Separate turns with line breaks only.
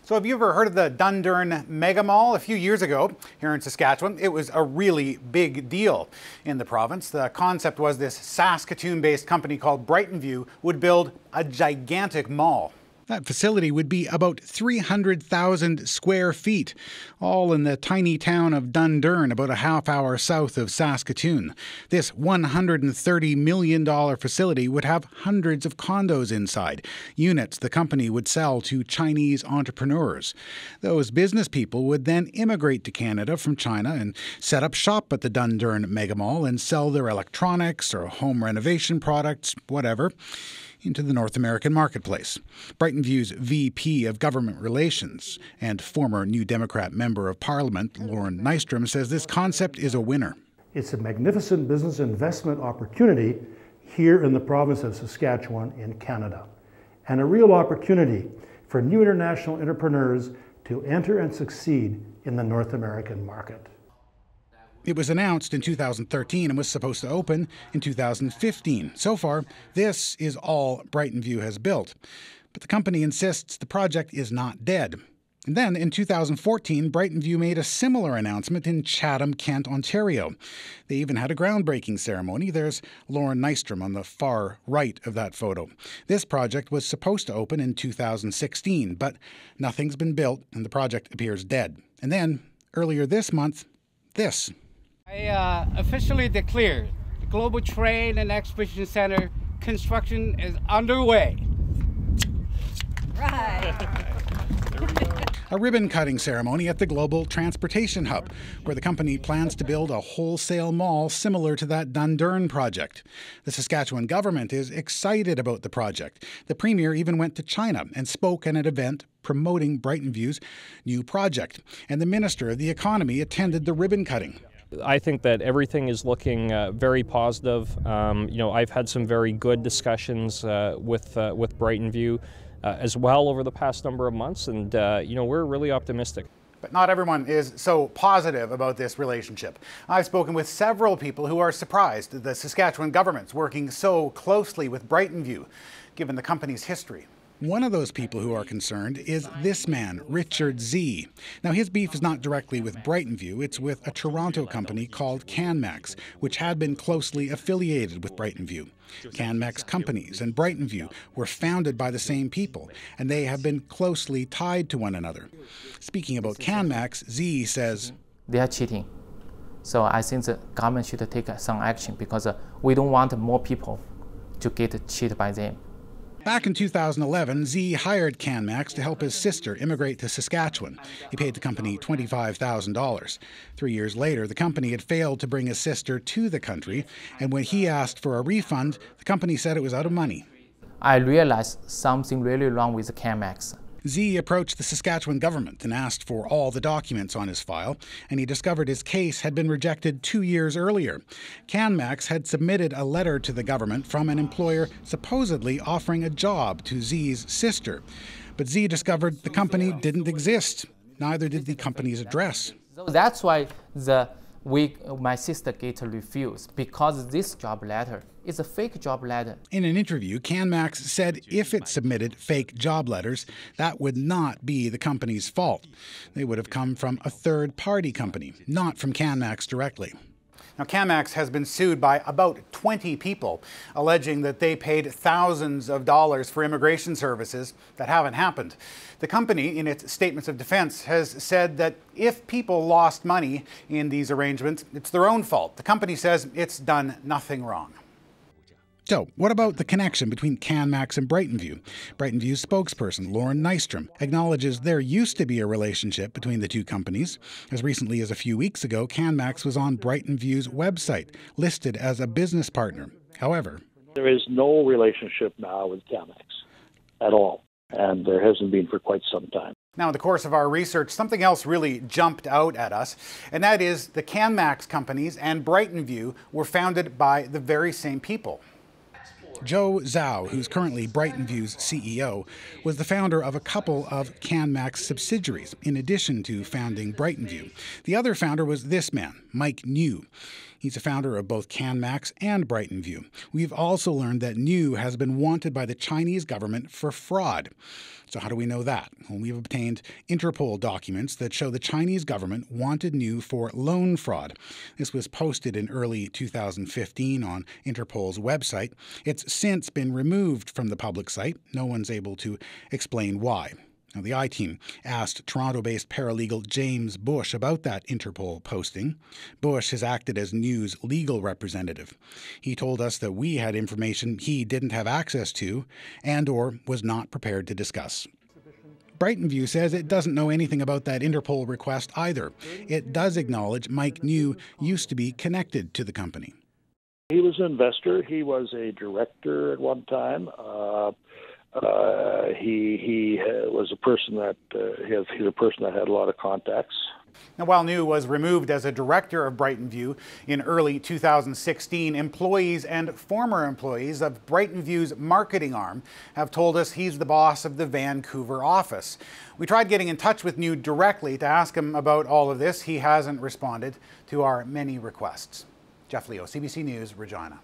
So have you ever heard of the Dunder Megamall? A few years ago here in Saskatchewan, it was a really big deal in the province. The concept was this Saskatoon-based company called Brighton View would build a gigantic mall. That facility would be about 300,000 square feet, all in the tiny town of Dundurn, about a half hour south of Saskatoon. This $130 million facility would have hundreds of condos inside, units the company would sell to Chinese entrepreneurs. Those business people would then immigrate to Canada from China and set up shop at the Dunder Megamall and sell their electronics or home renovation products, whatever, into the North American marketplace. Brighton View's VP of Government Relations and former New Democrat Member of Parliament, Lauren Nystrom, says this concept is a winner.
It's a magnificent business investment opportunity here in the province of Saskatchewan in Canada, and a real opportunity for new international entrepreneurs to enter and succeed in the North American market.
It was announced in 2013 and was supposed to open in 2015. So far, this is all Brighton View has built. But the company insists the project is not dead. And then in 2014, Brighton View made a similar announcement in Chatham, Kent, Ontario. They even had a groundbreaking ceremony. There's Lauren Nystrom on the far right of that photo. This project was supposed to open in 2016, but nothing's been built and the project appears dead. And then, earlier this month, this.
I officially declare the Global Trade and Exhibition Center construction is underway.
Right.
A ribbon-cutting ceremony at the Global Transportation Hub, where the company plans to build a wholesale mall similar to that Dundurn project. The Saskatchewan government is excited about the project. The Premier even went to China and spoke at an event promoting Brighton View's new project. And the Minister of the Economy attended the ribbon-cutting.
I think that everything is looking very positive. I've had some very good discussions with Brighton View as well over the past number of months, and we're really optimistic.
But not everyone is so positive about this relationship. I've spoken with several people who are surprised that the Saskatchewan government's working so closely with Brighton View, given the company's history. One of those people who are concerned is this man, Richard Z. Now, his beef is not directly with Brighton View, it's with a Toronto company called Canmax, which had been closely affiliated with Brighton View. Canmax companies and Brighton View were founded by the same people, and they have been closely tied to one another. Speaking about Canmax, Z says,
they are cheating. So I think the government should take some action because we don't want more people to get cheated by them.
Back in 2011, Z hired Canmax to help his sister immigrate to Saskatchewan. He paid the company $25,000. 3 years later, the company had failed to bring his sister to the country, and when he asked for a refund, the company said it was out of money.
I realized something really wrong with Canmax.
Z approached the Saskatchewan government and asked for all the documents on his file, and he discovered his case had been rejected 2 years earlier. Canmax had submitted a letter to the government from an employer supposedly offering a job to Z's sister. But Z discovered the company didn't exist. Neither did the company's address.
So that's why my sister get refused, because this job letter is a fake job letter.
In an interview, Canmax said if it submitted fake job letters, that would not be the company's fault. They would have come from a third-party company, not from Canmax directly. Now, Canmax has been sued by about 20 people, alleging that they paid thousands of dollars for immigration services that haven't happened. The company, in its statements of defense, has said that if people lost money in these arrangements, it's their own fault. The company says it's done nothing wrong. So, what about the connection between Canmax and Brighton View? Brighton View's spokesperson, Lauren Nystrom, acknowledges there used to be a relationship between the two companies. As recently as a few weeks ago, Canmax was on Brighton View's website, listed as a business partner. However,
there is no relationship now with Canmax at all, and there hasn't been for quite some time.
Now, in the course of our research, something else really jumped out at us, and that is the Canmax companies and Brighton View were founded by the very same people. Joe Zhao, who's currently Brighton View's CEO, was the founder of a couple of Canmax subsidiaries, in addition to founding Brighton View. The other founder was this man, Mike New. He's a founder of both Canmax and Brighton View. We've also learned that New has been wanted by the Chinese government for fraud. So how do we know that? Well, we've obtained Interpol documents that show the Chinese government wanted New for loan fraud. This was posted in early 2015 on Interpol's website. It's since been removed from the public site. No one's able to explain why. Now, the iTeam asked Toronto-based paralegal James Bush about that Interpol posting. Bush has acted as New's legal representative. He told us that we had information he didn't have access to and/or was not prepared to discuss. Brighton View says it doesn't know anything about that Interpol request either. It does acknowledge Mike New used to be connected to the company.
He was an investor. He was a director at one time. He was a person that he's a person that had a lot of contacts.
Now, while New was removed as a director of Brighton View in early 2016, employees and former employees of Brighton View's marketing arm have told us he's the boss of the Vancouver office. We tried getting in touch with New directly to ask him about all of this. He hasn't responded to our many requests. Geoff Leo, CBC News, Regina.